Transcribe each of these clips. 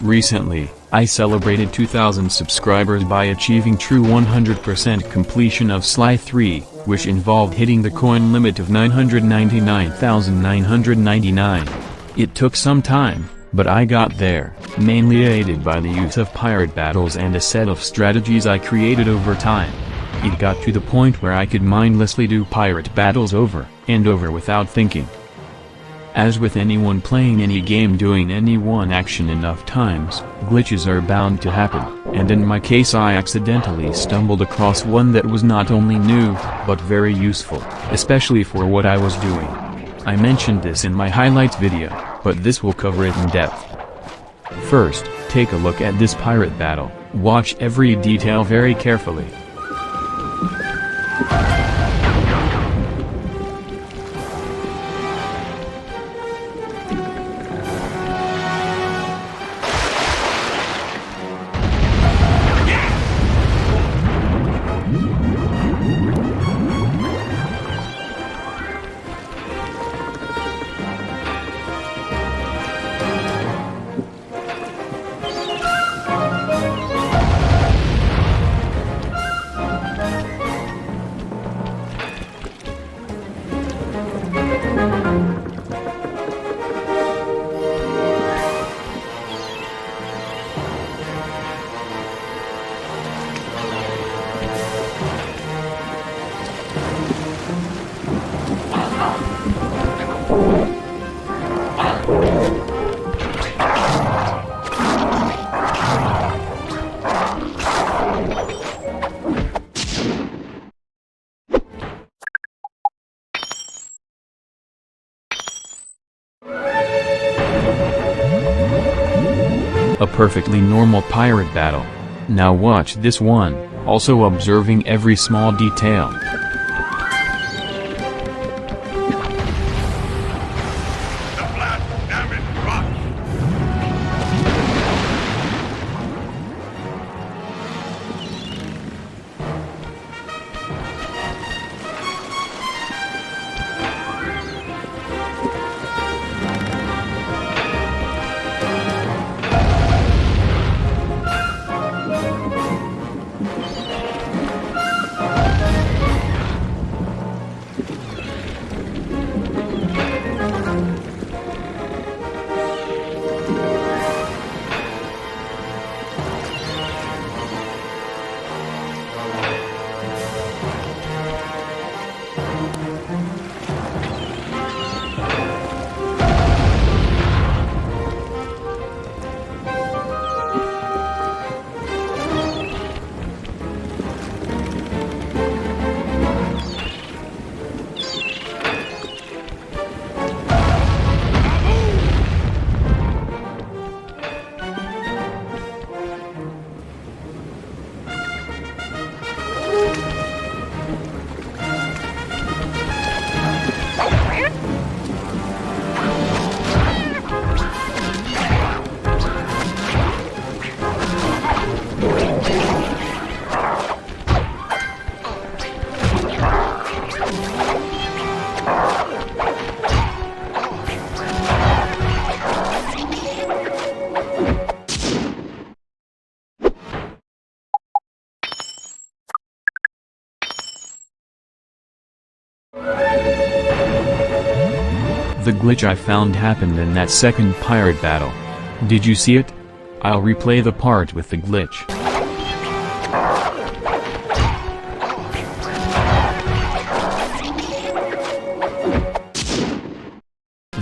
Recently, I celebrated 2,000 subscribers by achieving true 100% completion of Sly 3, which involved hitting the coin limit of 999,999. It took some time, but I got there, mainly aided by the use of pirate battles and a set of strategies I created over time. It got to the point where I could mindlessly do pirate battles over and over without thinking. As with anyone playing any game doing any one action enough times, glitches are bound to happen, and in my case I accidentally stumbled across one that was not only new, but very useful, especially for what I was doing. I mentioned this in my highlights video, but this will cover it in depth. First, take a look at this pirate battle, watch every detail very carefully. A perfectly normal pirate battle. Now watch this one, also observing every small detail. The glitch I found happened in that second pirate battle. Did you see it? I'll replay the part with the glitch.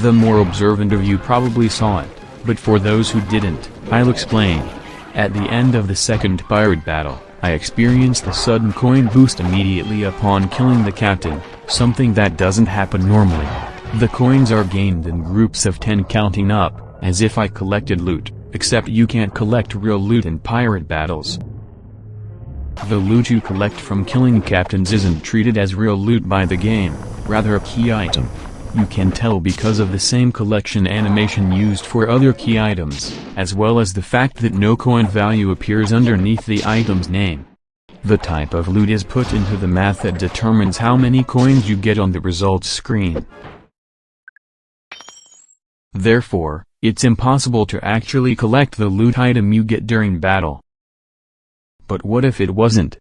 The more observant of you probably saw it, but for those who didn't, I'll explain. At the end of the second pirate battle, I experienced a sudden coin boost immediately upon killing the captain, something that doesn't happen normally. The coins are gained in groups of 10 counting up, as if I collected loot, except you can't collect real loot in pirate battles. The loot you collect from killing captains isn't treated as real loot by the game, rather a key item. You can tell because of the same collection animation used for other key items, as well as the fact that no coin value appears underneath the item's name. The type of loot is put into the math that determines how many coins you get on the results screen. Therefore, it's impossible to actually collect the loot item you get during battle. But what if it wasn't?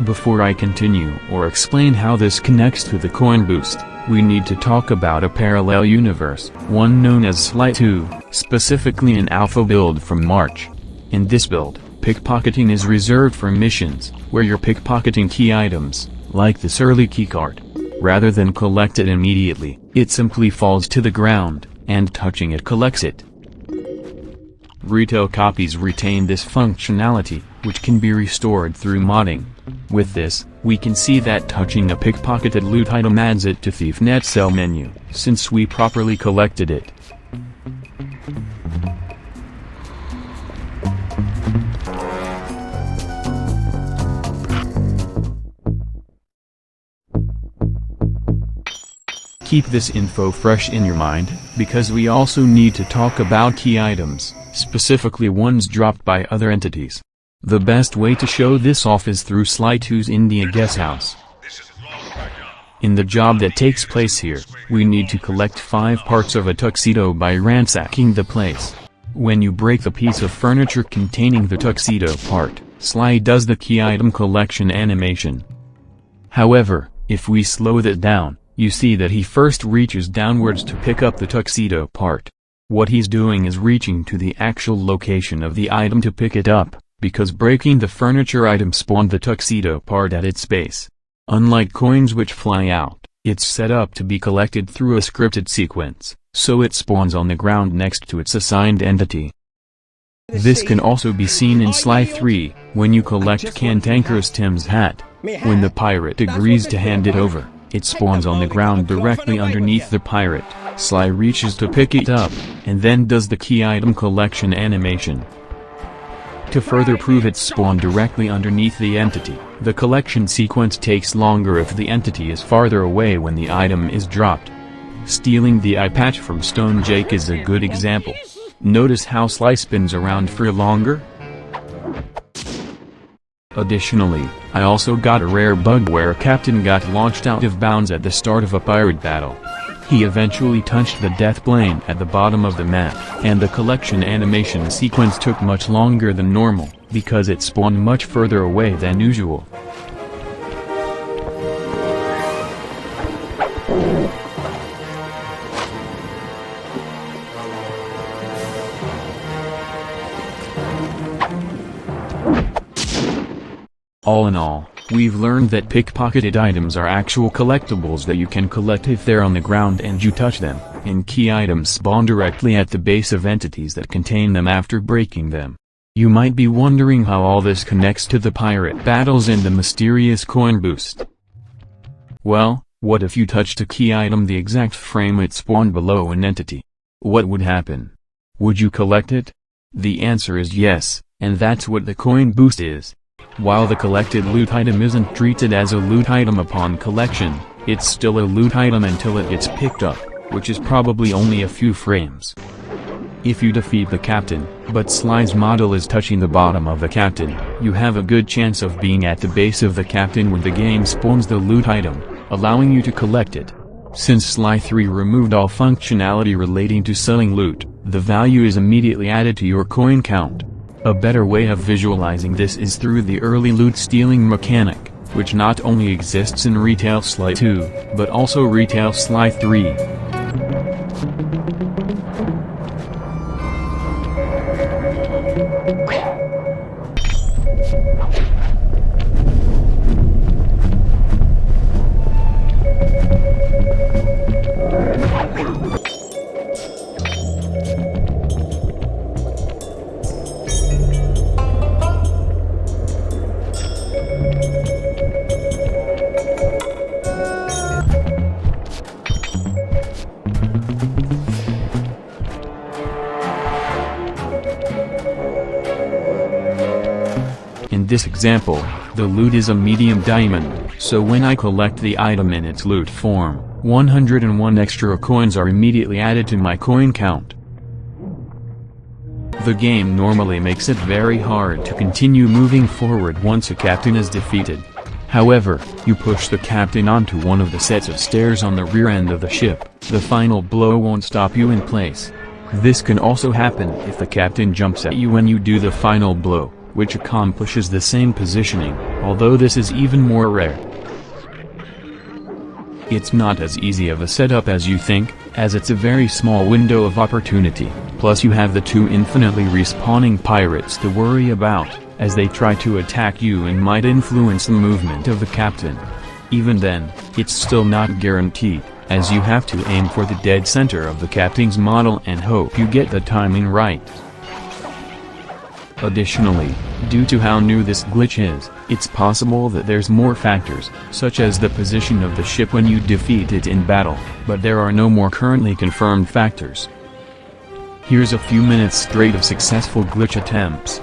Before I continue or explain how this connects to the coin boost, we need to talk about a parallel universe, one known as Sly 2, specifically an alpha build from March. In this build, pickpocketing is reserved for missions, where you're pickpocketing key items, like this early keycard. Rather than collect it immediately, it simply falls to the ground, and touching it collects it. Retail copies retain this functionality, which can be restored through modding. With this, we can see that touching a pickpocketed loot item adds it to ThiefNet sell menu, since we properly collected it. Keep this info fresh in your mind, because we also need to talk about key items, specifically ones dropped by other entities. The best way to show this off is through Sly 2's India Guest House. In the job that takes place here, we need to collect 5 parts of a tuxedo by ransacking the place. When you break the piece of furniture containing the tuxedo part, Sly does the key item collection animation. However, if we slow that down, you see that he first reaches downwards to pick up the tuxedo part. What he's doing is reaching to the actual location of the item to pick it up, because breaking the furniture item spawned the tuxedo part at its base. Unlike coins which fly out, it's set up to be collected through a scripted sequence, so it spawns on the ground next to its assigned entity. This can also be seen in Sly 3, when you collect Cantankerous Tim's hat. When the pirate agrees to hand it over, it spawns on the ground directly underneath the pirate. Sly reaches to pick it up, and then does the key item collection animation. To further prove it's spawned directly underneath the entity, the collection sequence takes longer if the entity is farther away when the item is dropped. Stealing the eye patch from Stone Jake is a good example. Notice how Sly spins around for longer? Additionally, I also got a rare bug where a captain got launched out of bounds at the start of a pirate battle. He eventually touched the death plane at the bottom of the map, and the collection animation sequence took much longer than normal, because it spawned much further away than usual. All in all, we've learned that pickpocketed items are actual collectibles that you can collect if they're on the ground and you touch them, and key items spawn directly at the base of entities that contain them after breaking them. You might be wondering how all this connects to the pirate battles and the mysterious coin boost. Well, what if you touched a key item the exact frame it spawned below an entity? What would happen? Would you collect it? The answer is yes, and that's what the coin boost is. While the collected loot item isn't treated as a loot item upon collection, it's still a loot item until it gets picked up, which is probably only a few frames. If you defeat the captain, but Sly's model is touching the bottom of the captain, you have a good chance of being at the base of the captain when the game spawns the loot item, allowing you to collect it. Since Sly 3 removed all functionality relating to selling loot, the value is immediately added to your coin count. A better way of visualizing this is through the early loot stealing mechanic, which not only exists in Retail Sly 2, but also Retail Sly 3. In this example, the loot is a medium diamond, so when I collect the item in its loot form, 101 extra coins are immediately added to my coin count. The game normally makes it very hard to continue moving forward once a captain is defeated. However, you push the captain onto one of the sets of stairs on the rear end of the ship, the final blow won't stop you in place. This can also happen if the captain jumps at you when you do the final blow, which accomplishes the same positioning, although this is even more rare. It's not as easy of a setup as you think, as it's a very small window of opportunity, plus you have the two infinitely respawning pirates to worry about, as they try to attack you and might influence the movement of the captain. Even then, it's still not guaranteed, as you have to aim for the dead center of the captain's model and hope you get the timing right. Additionally, due to how new this glitch is, it's possible that there's more factors, such as the position of the ship when you defeat it in battle, but there are no more currently confirmed factors. Here's a few minutes straight of successful glitch attempts.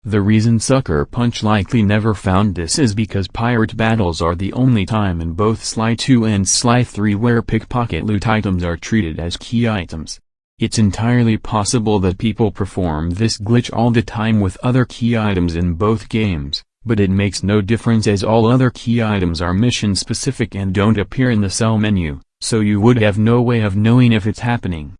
The reason Sucker Punch likely never found this is because pirate battles are the only time in both Sly 2 and Sly 3 where pickpocket loot items are treated as key items. It's entirely possible that people perform this glitch all the time with other key items in both games, but it makes no difference as all other key items are mission specific and don't appear in the cell menu, so you would have no way of knowing if it's happening.